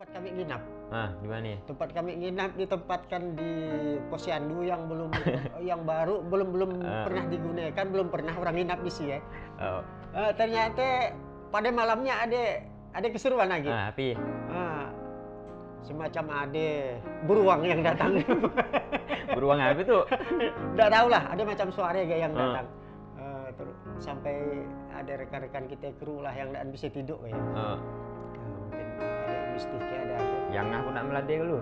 Tempat kami nginap. Di mana nih? Tempat kami nginap ditempatkan di Posyandu yang belum yang baru belum pernah digunakan, belum pernah orang nginap di sini ya. Oh. Ternyata pada malamnya ada keseruan lagi. Tapi semacam ada beruang yang datang. beruang apa tuh? Nggak tahu lah, ada macam suara yang datang. Terus sampai ada rekan-rekan kita kru lah yang nggak bisa tidur ya. Mungkin ada mistiknya, ada apa. Yang aku nak meladai dulu.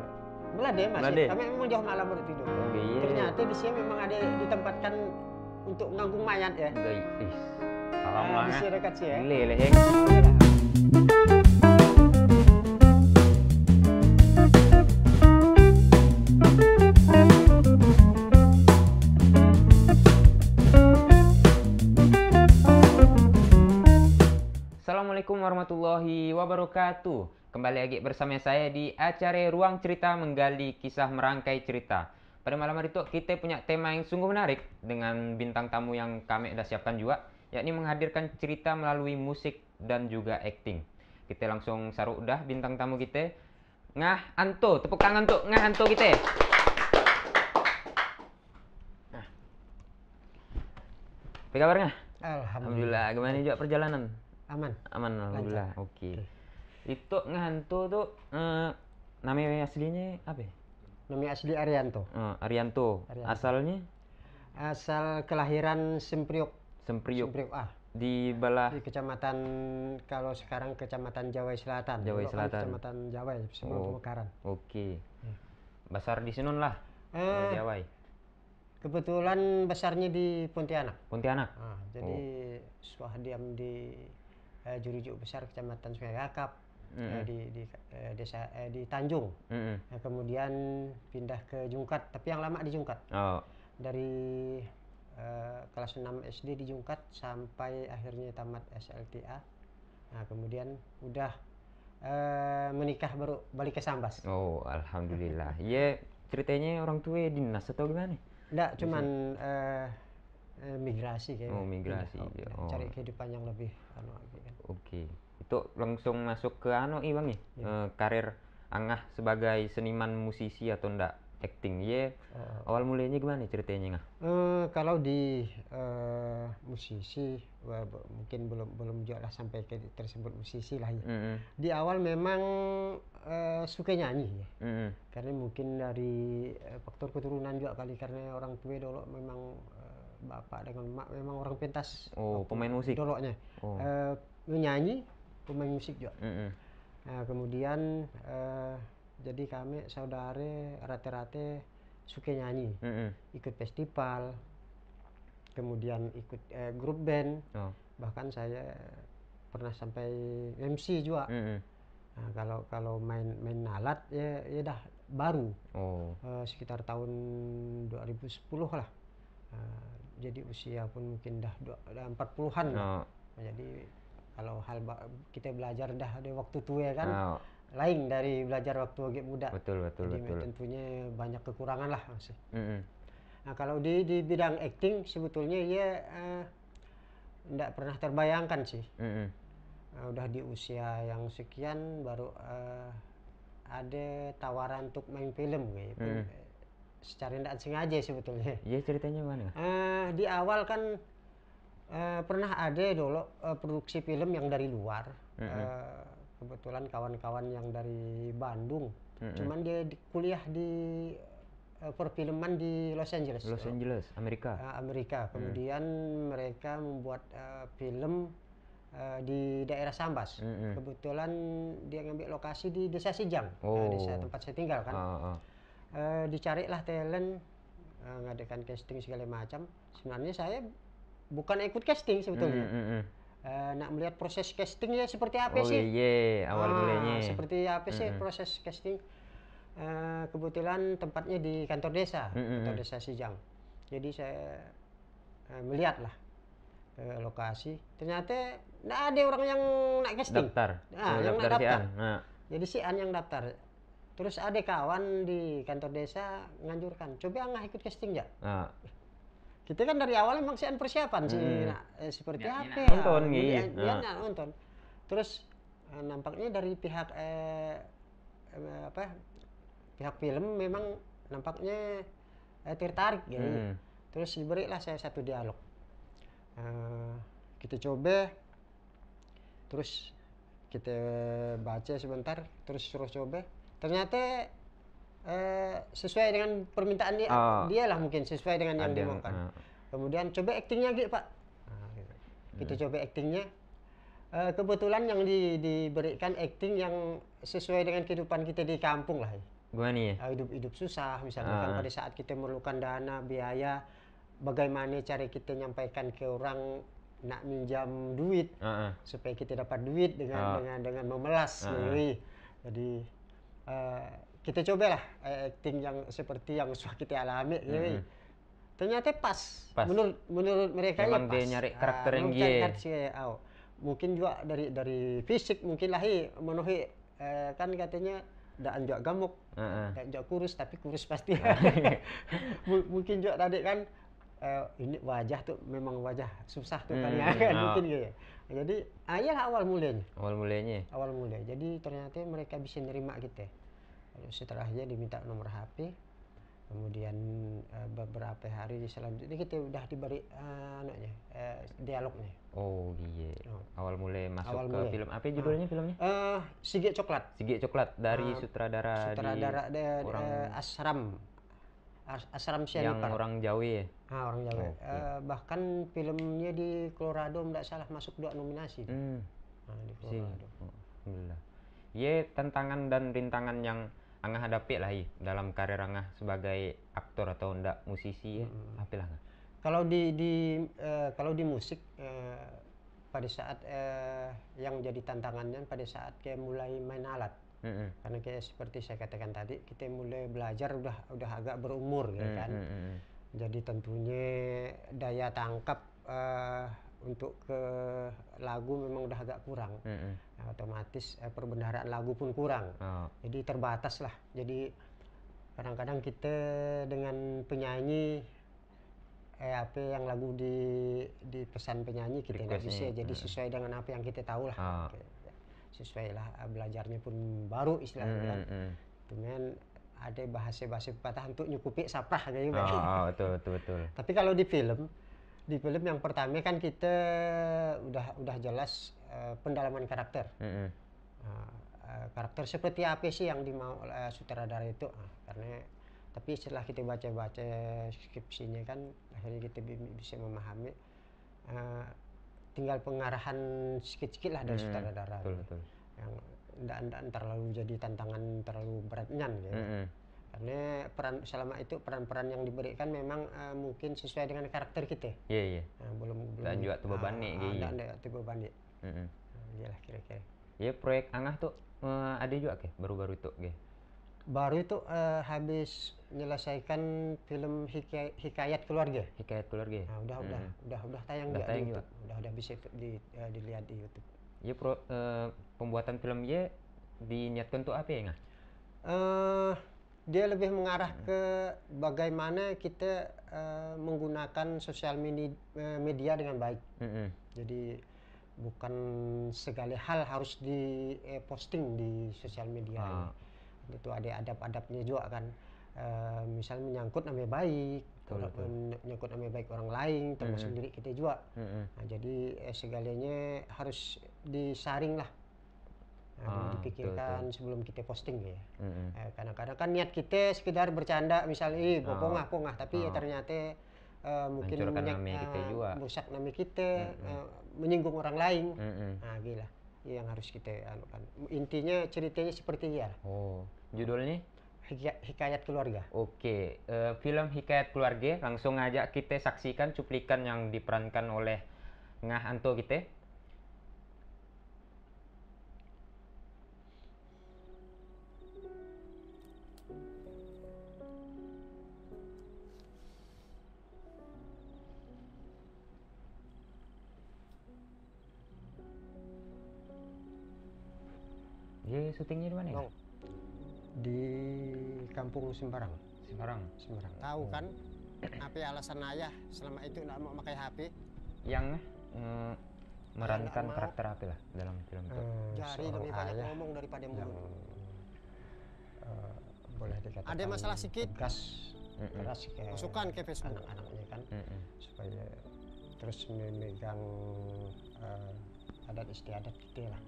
Meladai masih. Meladai. Kami memang jauh malam baru tidur. Iya. Ternyata di sini memang ada ditempatkan untuk mengangkung mayat ya. Guys. Di sini dekat sih ya. Gile leheng. Assalamualaikum warahmatullahi wabarakatuh. Kembali lagi bersama saya di acara Ruang Cerita Menggali Kisah Merangkai Cerita. Pada malam hari itu kita punya tema yang sungguh menarik dengan bintang tamu yang kami sudah siapkan juga, yakni menghadirkan cerita melalui musik dan juga acting. Kita langsung saru udah bintang tamu kita, Ngah Anto. Tepuk tangan untuk Ngah Anto kita. Nah. Apa kabar Ngah? Alhamdulillah. Gimana juga perjalanan? Aman. Alhamdulillah. Oke. Itu Nganto tuh namanya aslinya apa? Nama asli Arianto. Arianto. Asalnya? Asal kelahiran Sempriok. Sempriok. Di kecamatan, kalau sekarang kecamatan Jawai Selatan. Kecamatan Jawai sebelum pemekaran. Oke. Besar di Sinun lah. Jawai. Kebetulan besarnya di Pontianak. Pontianak. Jadi suah diam di Jurujuk Besar Kecamatan Sungai Kakap, di desa di Tanjung. Kemudian pindah ke Jungkat, tapi yang lama di Jungkat. Dari kelas 6 SD di Jungkat sampai akhirnya tamat SLTA. Nah, kemudian udah menikah baru balik ke Sambas. Oh, alhamdulillah. Iya, ceritanya orang tua dinas atau gimana? Enggak, cuman migrasi kayaknya. Migrasi. Cari kehidupan yang lebih lagi kan. Oke. Itu langsung masuk ke Bang nih. Karir Angah sebagai seniman musisi atau enggak acting. Awal mulainya gimana ceritanya Ngah? Kalau di musisi mungkin belum juga lah sampai ke tersebut musisi lah ya. Di awal memang suka nyanyi ya. Karena mungkin dari faktor keturunan juga kali, karena orang tua dulu memang bapak dengan emak memang orang pentas. Pemain musik. Doloknya. Nyanyi, pemain musik juga. Nah, kemudian jadi kami saudara rata-rata suka nyanyi, ikut festival, kemudian ikut grup band, bahkan saya pernah sampai MC juga. Nah, kalau main alat ya dah baru, sekitar tahun 2010 lah. Jadi usia pun mungkin dah 40-an. Jadi kalau kita belajar dah ada waktu tua kan, lain dari belajar waktu agak muda. Betul. Tentunya banyak kekurangan lah masih. Nah, kalau di bidang acting sebetulnya enggak pernah terbayangkan sih. Udah di usia yang sekian baru ada tawaran untuk main film gitu. Secara tidak sengaja sebetulnya. Iya, ceritanya mana? Di awal kan pernah ada dulu produksi film yang dari luar. Kebetulan kawan-kawan yang dari Bandung, cuman dia kuliah di perfilman di Los Angeles. Amerika. Kemudian mereka membuat film di daerah Sambas. Kebetulan dia ngambil lokasi di Desa Sijang, desa tempat saya tinggal kan. Dicarilah talent, ngadakan casting segala macam. Sebenarnya saya bukan ikut casting sebetulnya. Nak melihat proses castingnya seperti apa sih? Awal mulanya. Seperti apa sih proses casting? Kebetulan tempatnya di kantor desa, kantor desa Sijang. Jadi saya melihat lah ke lokasi. Ternyata nggak ada orang yang nak casting. Daftar. Yang nak daftar. Jadi si An yang daftar. Terus ada kawan di kantor desa nganjurkan, coba Angah ikut casting ya. Kita kan dari awal memang sian persiapan sih, seperti apa ya? Nonton dia nonton. Terus nampaknya dari pihak pihak film memang nampaknya tertarik gitu. Terus diberilah saya satu dialog. Kita coba, terus kita baca sebentar, terus suruh coba. Ternyata sesuai dengan permintaan dia lah, mungkin sesuai dengan yang dimaukan. Kemudian coba aktingnya gitu Pak. Gitu. Kita coba aktingnya. Kebetulan yang diberikan akting yang sesuai dengan kehidupan kita di kampung lah. Gimana nih? Hidup susah misalnya kan, pada saat kita memerlukan dana, biaya, bagaimana cara kita nyampaikan ke orang nak minjam duit supaya kita dapat duit dengan memelas gitu. Jadi kita cobalah acting yang seperti yang sudah kita alami gitu. Ternyata pas. Menurut mereka memang ya pas. Dia nyari karakter yang dia. Mungkin juga dari fisik mungkin lah menuhi kan katanya ndak anjak gemuk, ndak anjak kurus, tapi kurus pasti. Mungkin juga tadi kan ini wajah tuh memang wajah susah tuh kan mungkin gitu. Jadi ayalah awal mulanya. Awal mulanya. Jadi ternyata mereka bisa nerima kita. Setelahnya diminta nomor HP. Kemudian beberapa hari selanjutnya kita udah diberi dialognya. Oh iya. Awal mulai masuk ke film. Apa judulnya filmnya? Sigit Coklat. Sigit Coklat dari sutradara Asram Syarifar. Yang orang Jawa ya? Orang Jawa. Bahkan filmnya di Colorado tidak salah masuk 2 nominasi. Di Colorado. Alhamdulillah. Ya tantangan dan rintangan yang Angah hadapi lah dalam karir Angah sebagai aktor atau ndak musisi ya, apalah Angah? Kalau di musik pada saat yang jadi tantangannya pada saat kayak mulai main alat. Karena kayak seperti saya katakan tadi, kita mulai belajar udah agak berumur gitu kan. Jadi tentunya daya tangkap untuk ke lagu memang udah agak kurang. Otomatis perbendaharaan lagu pun kurang. Jadi terbatas lah. Jadi kadang-kadang kita dengan penyanyi apa yang lagu di pesan penyanyi kita nggak bisa jadi sesuai dengan apa yang kita tahu lah. Sesuai lah, belajarnya pun baru istilahnya kan. Cuman ada bahasa pepatah untuk nyukupi saprah kayak gitu. Betul. Tapi kalau di film yang pertama kan kita udah jelas pendalaman karakter. Karakter seperti apa sih yang dimau sutradara itu? Tapi setelah kita baca skripsinya kan akhirnya kita bisa memahami. Tinggal pengarahan sedikit-sedikit lah dari sutradara. Betul. Yang enggak terlalu jadi tantangan terlalu beratnya gitu. Karena selama itu peran-peran yang diberikan memang mungkin sesuai dengan karakter kita. Iya. Belum dan juga terbebani gitu. Enggak terbebani. Iyalah kira-kira. Ya proyek Angah tuh ada juga ke baru-baru itu ke. Baru itu habis menyelesaikan film Hikayat Keluarga. Udah tayang juga di YouTube. Udah bisa dilihat di YouTube. Ya pembuatan film ya diniatkan untuk apa ya Angah? Dia lebih mengarah ke bagaimana kita menggunakan sosial media dengan baik. Jadi bukan segala hal harus posting di sosial media. Itu ada adab-adabnya juga kan. Misalnya menyangkut nama baik, menyangkut nama baik orang lain, termasuk diri kita juga. Jadi segalanya harus disaring lah. Dipikirkan sebelum kita posting ya. Kadang-kadang kan niat kita sekedar bercanda misalnya pongah, tapi ya ternyata mungkin merusak nama kita, menyinggung orang lain. Gila. Yang harus kita anukan. Intinya ceritanya seperti ya. Judulnya Hikayat Keluarga. Oke, film Hikayat Keluarga langsung aja kita saksikan cuplikan yang diperankan oleh Ngah Anto kita. Dia syutingnya di mana ya? Di kampung Sembarang. Tahu kan apa alasan ayah selama itu nggak mau pakai HP? Yang merankan karakter apa lah dalam film itu? Jari lebih banyak ngomong daripada mulut. ada masalah sedikit keras ke masukkan ke Facebook anak-anaknya kan, supaya terus memegang adat istiadat kita lah.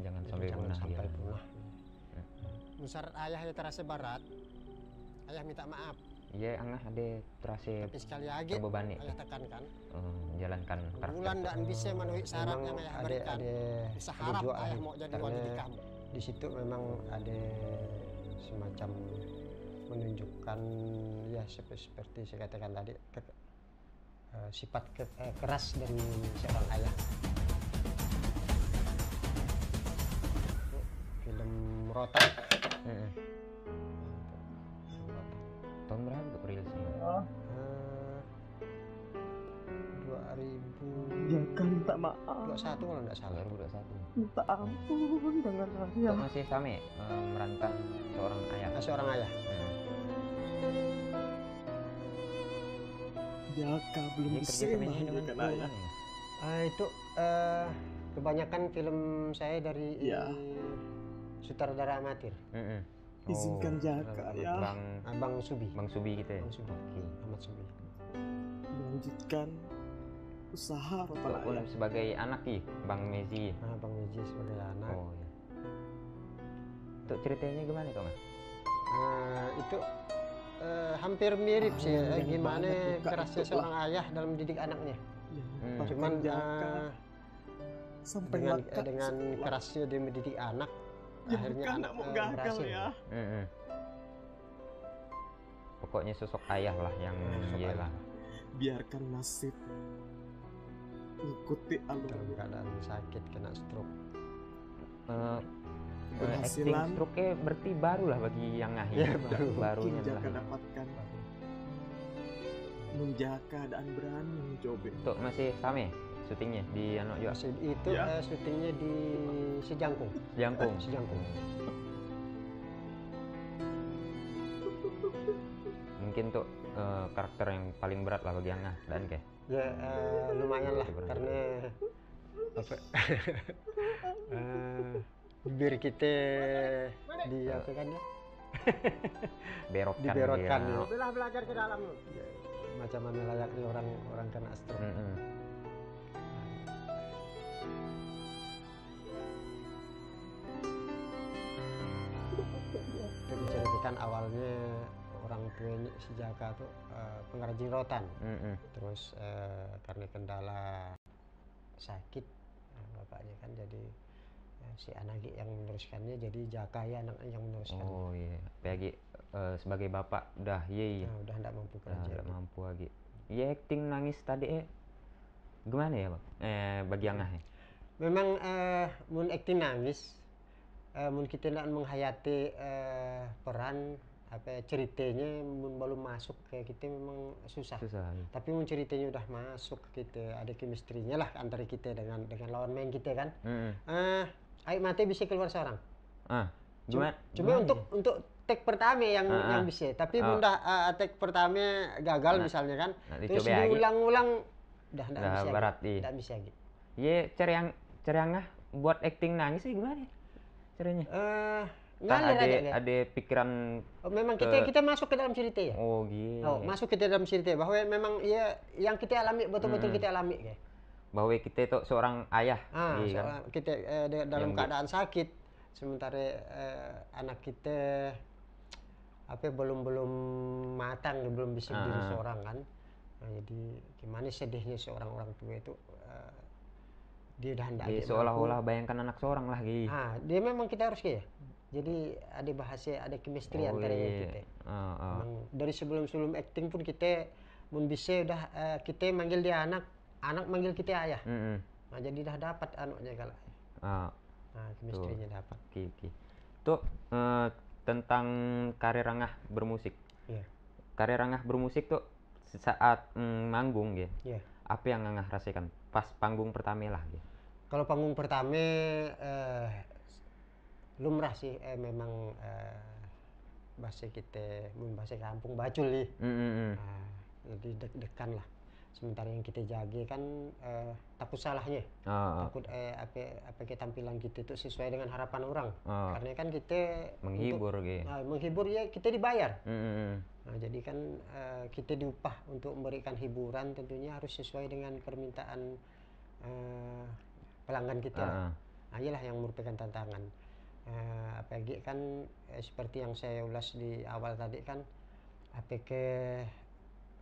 Jangan Jadi sampai jangan punah sampai ya. punah. Musyarat ayah yang terasa berat, ayah minta maaf. Iya, angah ada terasa Tapi sekali lagi terbebani ayah tekankan, menjalankan karakter bulan itu. dan bisa memenuhi syarat yang ayah berikan. Bisa harap juga ayah mau jadi wali di kamu. di situ memang ada semacam menunjukkan ya seperti saya katakan tadi sifat keras dari seorang ayah. Film Rotan. Tahun berapa tuh rilisnya? 2021 minta maaf, kalau nggak salah. 2021. minta ampun dengan saya. Itu masih sama merankan seorang ayah. Seorang ayah. Jaka belum Dia bisa kerja dengan membahagiakan ayah. Itu kebanyakan film saya dari sutradara amatir. Izinkan Jaka ya Bang Subi. Bang Subi gitu ya. Bang Subi. Oke. Ahmad Subi. melanjutkan usaha Rotan Walaupun ayah. sebagai anak nih, Bang Mezi. Bang Meji sebagai anak. Oh ya. Untuk ceritanya gimana kok Mas? Itu hampir mirip sih yang gimana banyak buka kerasnya itu seorang ayah dalam mendidik anaknya. Bahkan Cuman Jaka sampai dengan kerasnya dia mendidik anak, akhirnya bukan anak mau gagal berhasil. ya. Pokoknya sosok ayah lah yang iyalah. Biarkan nasib ikuti alur. Dalam keadaan sakit kena stroke. Acting Keberhasilan stroke berarti baru lah bagi yang ngah Ya, barunya mungkin Jaka lah. dapatkan. Menjaga dan berani mencoba. Untuk masih sama syutingnya di Anak juga. Itu syutingnya di Sejangkung. Jangkung. Sejangkung. Mungkin tuh karakter yang paling berat lah bagi Angah dan kayak. Ya lumayan lah karena apa bibir kita di apa kan ya Berotkan. diberotkan dia. ya. Belajar ke dalam ya, macam mana layaknya orang kena stroke. Itu diceritakan awalnya orang tuanya si Jaka tuh pengrajin rotan. Terus karena kendala sakit bapaknya kan jadi si anaknya yang meneruskannya, jadi Jaka ya anaknya yang meneruskan. Oh iya, apalagi sebagai bapak udah Udah tidak mampu kerja. tidak mampu lagi. Iya, acting nangis tadi gimana ya Bang? Bagi Angah ya? Memang mun acting nangis, mun kita tidak menghayati peran apa ceritanya mun belum masuk ke kita memang susah. Ya. Tapi mun ceritanya udah masuk ke kita, ada chemistry-nya lah antara kita dengan lawan main kita kan. Air mata bisa keluar seorang. Cuma untuk take pertama yang bisa. Tapi bunda take pertama gagal misalnya kan. Terus diulang-ulang udah enggak bisa. Berat Enggak bisa gitu. Iya, Angah buat acting nangis sih gimana? Caranya? Ngalir aja deh. Ada pikiran memang kita masuk ke dalam cerita ya. Oh gitu. Masuk ke dalam cerita bahwa memang ya yang kita alami betul-betul kita alami kayak. Bahwa kita itu seorang ayah. Kan? Kita dalam keadaan sakit, sementara anak kita belum matang, belum bisa berdiri seorang kan. Nah, jadi gimana sedihnya seorang orang tua itu dia udah hendak seolah-olah bayangkan anak seorang lah gitu. Dia memang kita harus kayak. Jadi ada bahasa, ada chemistry antara kita. Dari sebelum acting pun kita mun bisa udah kita manggil dia anak manggil kita ayah. Nah, jadi dah dapat anaknya kalau. Chemistry-nya dapat. Oke. Tuh tentang karir Angah bermusik. Iya. Karir Angah bermusik tuh saat manggung ya. Iya. Apa yang Angah rasakan pas panggung pertama lah gitu. Kalau panggung pertama lumrah sih memang bahasa kita bahasa kampung bacul nih. Jadi deg-degan lah. sementara yang kita jaga kan takut salahnya, takut apa ketampilan kita itu sesuai dengan harapan orang, karena kan kita menghibur gitu. Menghibur ya kita dibayar. Nah, jadi kan kita diupah untuk memberikan hiburan, tentunya harus sesuai dengan permintaan pelanggan kita lah. Nah, inilah yang merupakan tantangan. Apalagi kan seperti yang saya ulas di awal tadi kan, apakah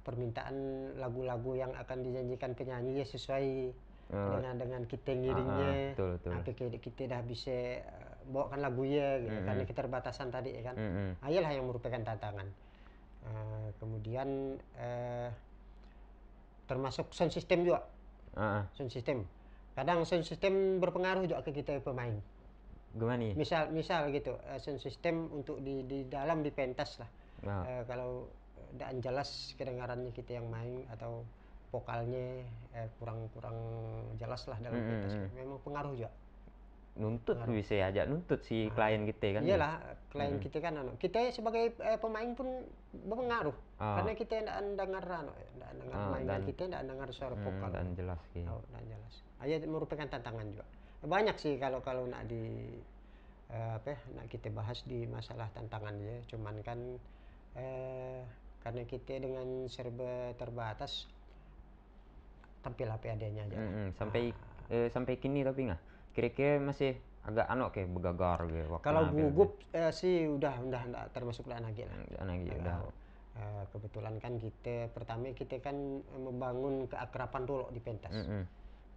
permintaan lagu-lagu yang akan dijanjikan penyanyi ya sesuai dengan kita ngiringnya. Apakah kita dah bisa bawakan lagu ya gitu, karena keterbatasan tadi ya kan. Inilah yang merupakan tantangan. Kemudian termasuk sound system juga. Sound system. Kadang sound system berpengaruh juga ke kita pemain. Gimana nih? Misal gitu, sound system untuk di dalam di pentas lah. Kalau tidak jelas kedengarannya kita yang main atau vokalnya kurang jelas lah dalam pentas, memang pengaruh juga. Nuntut bisa aja nuntut si klien kita kan. Iyalah, klien kita kan kita sebagai pemain pun berpengaruh, karena kita tidak dengar mainan kita, tidak dengar suara vokal dan jelas gitu. Dan jelas. Itu merupakan tantangan juga. Banyak sih kalau nak nak kita bahas di masalah tantangan ya. Cuman kan karena kita dengan serba terbatas, tampil apa adanya aja. Sampai kini tapi nggak kira-kira masih agak kayak begagar gitu. Kalau gugup sih udah termasuk lagi lah. Udah. Kebetulan kan kita kan membangun keakraban dulu di pentas.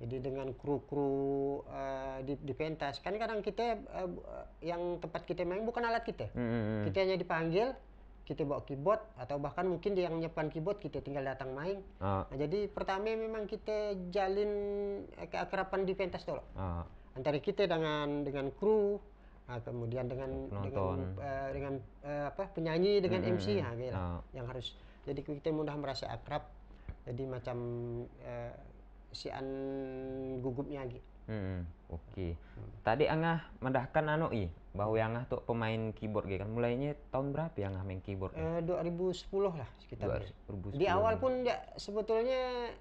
Jadi dengan kru di pentas kan kadang kita yang tempat kita main bukan alat kita. Kita hanya dipanggil, kita bawa keyboard, atau bahkan mungkin dia yang menyiapkan keyboard, kita tinggal datang main. Nah, jadi pertama memang kita jalin keakraban di pentas dulu. Antara kita dengan kru, kemudian dengan penyanyi, dengan MC, yang harus. Jadi kita mudah merasa akrab. Jadi macam sian gugupnya lagi. Oke. Tadi angah mendahkan bahwa angah tuh pemain keyboard kan mulainya tahun berapa ya angah main keyboard? 2010 lah sekitar. 2010. Di awal pun ya sebetulnya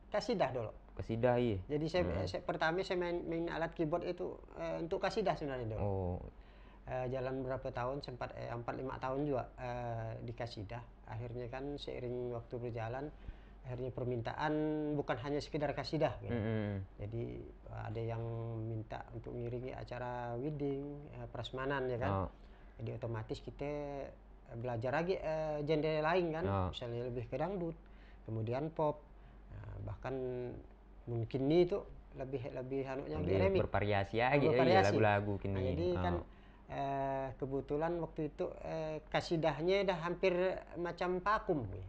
kasidah dulu. Kasidah iya. Jadi saya pertama saya main alat keyboard itu untuk kasidah sebenarnya dulu. Jalan berapa tahun, sempat 4-5 tahun juga di kasidah. Akhirnya kan seiring waktu berjalan, akhirnya permintaan bukan hanya sekedar kasidah gitu. Jadi ada yang minta untuk ngiringi acara wedding, prasmanan ya kan. Jadi otomatis kita belajar lagi genre lain kan, misalnya lebih ke dangdut, kemudian pop, bahkan mungkin itu lebih remix, bervariasi aja lagu-lagu kini. Jadi kan kebetulan waktu itu kasidahnya udah hampir macam pakum gitu.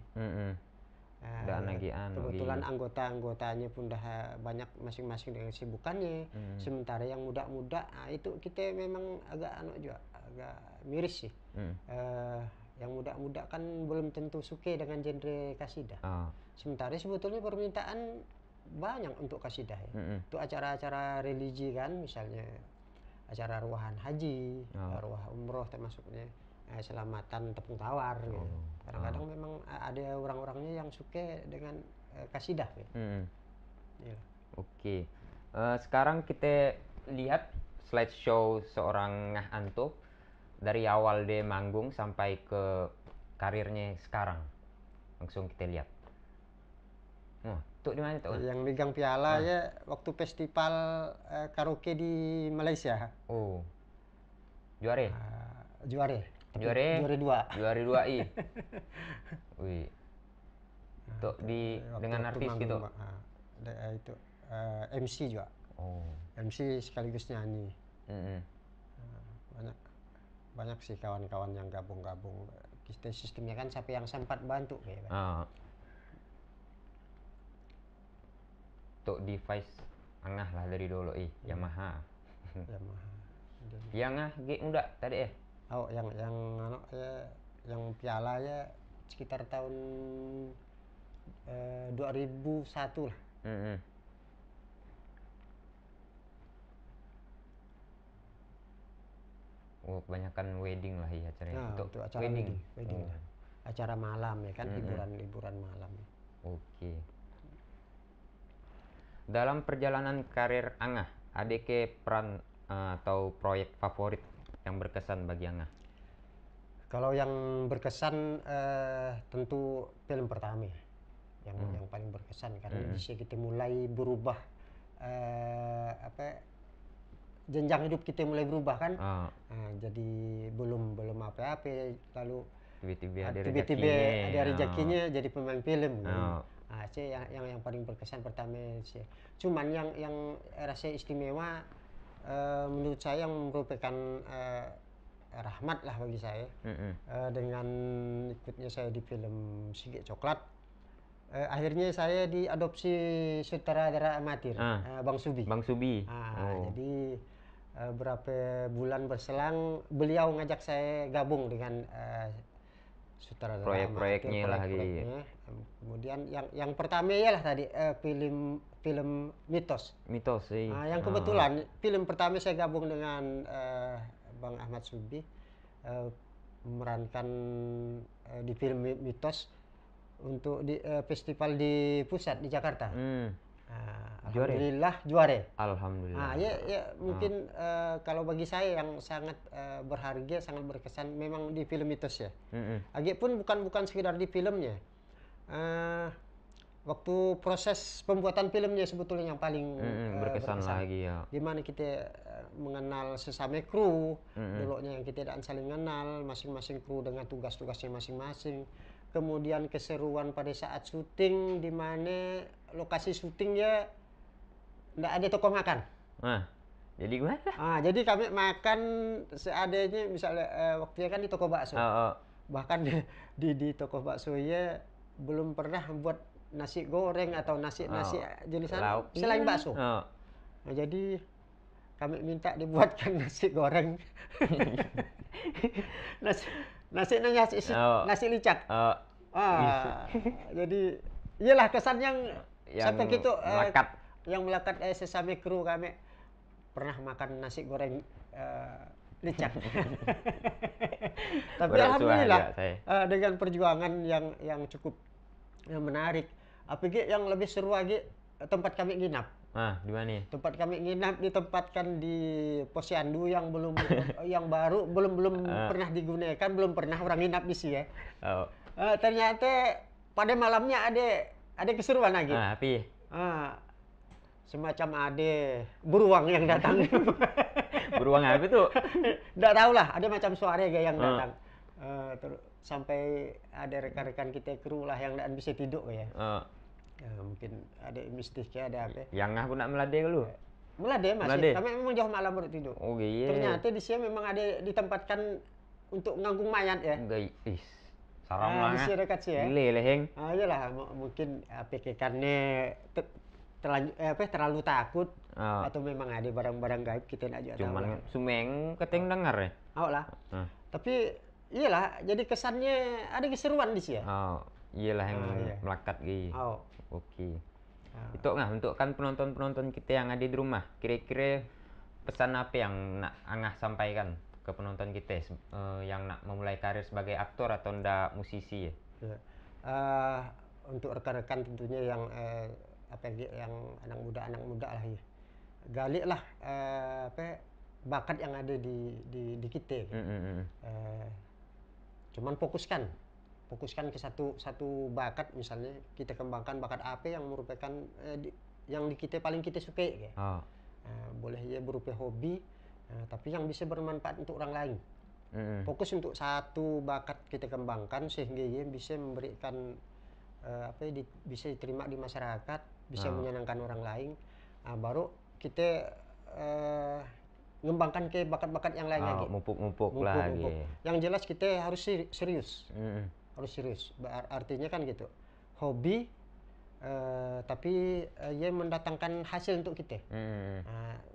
Kebetulan anggotanya pun udah banyak masing-masing dengan kesibukannya. Sementara yang muda-muda itu kita memang agak agak miris sih. Yang muda-muda kan belum tentu suka dengan genre kasidah. Sementara sebetulnya permintaan banyak untuk kasidah ya. Untuk acara-acara religi kan, misalnya acara ruahan haji, ruah umroh termasuknya. Selamatan tepung tawar gitu. Kadang-kadang memang ada orang-orangnya yang suka dengan kasidah gitu. Oke. Sekarang kita lihat slideshow seorang Ngah Anto dari awal dia manggung sampai ke karirnya sekarang. Langsung kita lihat. Tuh di mana tuh? Yang megang piala ya waktu festival karaoke di Malaysia. Juara? Juara 2 i. Wih. Tuh dengan artis gitu. Itu MC juga. MC sekaligus nyanyi. Banyak sih kawan-kawan yang gabung. Sistemnya kan siapa yang sempat bantu kayak. Tuh device angah lah dari dulu Yamaha. Yang muda tadi ya? Yang piala ya sekitar tahun 2001 lah. Kebanyakan wedding lah ya acaranya. Untuk acara wedding. Acara malam ya kan, hiburan malam. Oke. Dalam perjalanan karir Angah, ada ke peran atau proyek favorit yang berkesan bagi Angah? Kalau yang berkesan tentu film pertama ya. Yang paling berkesan karena di sini kita mulai berubah jenjang hidup kita mulai berubah kan. Jadi belum apa-apa lalu tiba-tiba ada rezekinya jadi pemain film. Sih yang paling berkesan pertama sih. Cuman yang rasa istimewa menurut saya yang merupakan rahmat lah bagi saya dengan ikutnya saya di film Sigit Coklat. Akhirnya saya diadopsi sutradara amatir Bang Subi. Jadi berapa bulan berselang beliau ngajak saya gabung dengan sutradara proyek-proyeknya lah gitu. Kemudian yang pertama ialah tadi film Mitos sih. Yang kebetulan film pertama saya gabung dengan Bang Ahmad Subi memerankan di film Mitos untuk di festival di pusat di Jakarta. Alhamdulillah juara. Alhamdulillah. Ya mungkin kalau bagi saya yang sangat berharga, sangat berkesan memang di film Mitos ya. Agak pun bukan sekedar di filmnya. Waktu proses pembuatan filmnya sebetulnya yang paling berkesan lagi ya. Dimana kita mengenal sesama kru, dulunya yang kita tidak saling kenal, masing-masing kru dengan tugas-tugasnya masing-masing. Kemudian keseruan pada saat syuting, di mana lokasi syutingnya tidak ada toko makan. Jadi gimana? Jadi kami makan seadanya, misalnya waktunya kan di toko bakso. Bahkan di toko bakso ya belum pernah buat nasi goreng atau nasi jenisan selain bakso. Jadi kami minta dibuatkan nasi goreng. nasi licak. Jadi iyalah kesan yang sampai gitu yang melekat sesama kru kami pernah makan nasi goreng licak. Tapi alhamdulillah dengan perjuangan yang cukup menarik. Apalagi yang lebih seru lagi tempat kami nginap. Di mana? Tempat kami nginap ditempatkan di Posyandu yang yang baru belum pernah digunakan, belum pernah orang nginap di sini ya. Ternyata pada malamnya ada keseruan lagi. Semacam ada beruang yang datang. Beruang apa itu? Nggak tahu lah, ada macam suara yang datang. Sampai ada rekan-rekan kita kru lah yang nggak bisa tidur ya. Mungkin ada mistisnya, ada apa? Yang aku nak melade lu? Melade masih. Kami memang jauh malam baru tidur. Ternyata di sini memang ada ditempatkan untuk ngangkung mayat ya. Saram lah. Di sini dekat sih ya. Gile leheng. Iyalah, mungkin pikirkannya terlalu takut atau memang ada barang-barang gaib kita nak juga tahu. Cuman sumeng keteng dengar ya. Lah. Tapi iyalah, jadi kesannya ada keseruan di sini. Iyalah yang melekat gitu. Oke. Itu untuk kan penonton-penonton kita yang ada di rumah, kira-kira pesan apa yang nak Angah sampaikan ke penonton kita yang nak memulai karir sebagai aktor atau ndak musisi ya? Untuk rekan-rekan tentunya yang yang anak muda lah ya. Gali lah bakat yang ada di kita. Cuman fokuskan ke satu bakat, misalnya kita kembangkan bakat apa yang merupakan yang kita paling kita suka ya. Boleh ya berupa hobi, tapi yang bisa bermanfaat untuk orang lain. Fokus untuk satu bakat kita kembangkan sehingga ia bisa memberikan bisa diterima di masyarakat, bisa menyenangkan orang lain. Baru kita ngembangkan ke bakat-bakat yang lain lagi. Mumpuk lagi. Yang jelas kita harus serius. Harus serius. Artinya kan gitu. Hobi tapi ia mendatangkan hasil untuk kita.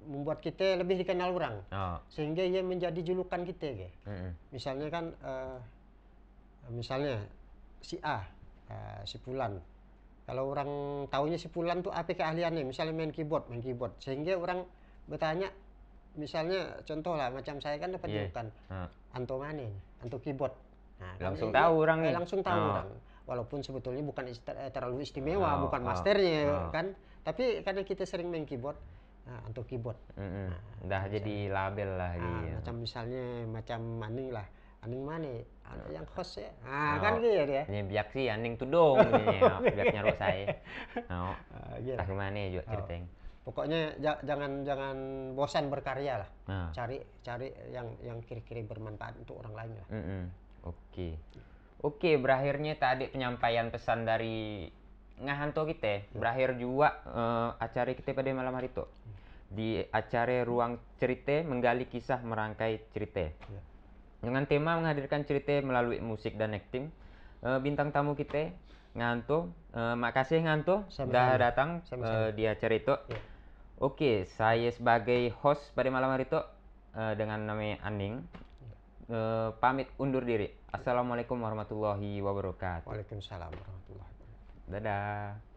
Membuat kita lebih dikenal orang. Sehingga ia menjadi julukan kita gitu. Misalnya kan misalnya si A, si Fulan. Kalau orang taunya si Fulan tuh apa keahliannya? Misalnya main keyboard. Sehingga orang bertanya, misalnya contoh lah macam saya kan dapat julukan Anto mana? Anto keyboard. Langsung tahu orang. Langsung tahu orang. Walaupun sebetulnya bukan terlalu istimewa, bukan masternya kan. Tapi karena kita sering main keyboard, untuk keyboard. Udah jadi label lah gitu. Macam misalnya macam Aning lah. Aning mana? Ada yang host ya. Kan gitu ya. Ini biak sih Aning tuh dong ini. Biak nyarok saya. Gitu. Tak mana juga ceritanya. Pokoknya jangan bosan berkarya lah. Cari yang kira-kira bermanfaat untuk orang lain lah. Oke, berakhirnya tadi penyampaian pesan dari Ngahanto kita. Berakhir juga acara kita pada malam hari itu. Di acara Ruang Cerita menggali kisah merangkai cerita. Dengan tema menghadirkan cerita melalui musik dan acting. Bintang tamu kita Ngahanto. Makasih Ngahanto sudah datang di acara itu. Oke, saya sebagai host pada malam hari itu dengan namanya Aning pamit undur diri. Assalamualaikum warahmatullahi wabarakatuh. Waalaikumsalam warahmatullahi wabarakatuh. Dadah.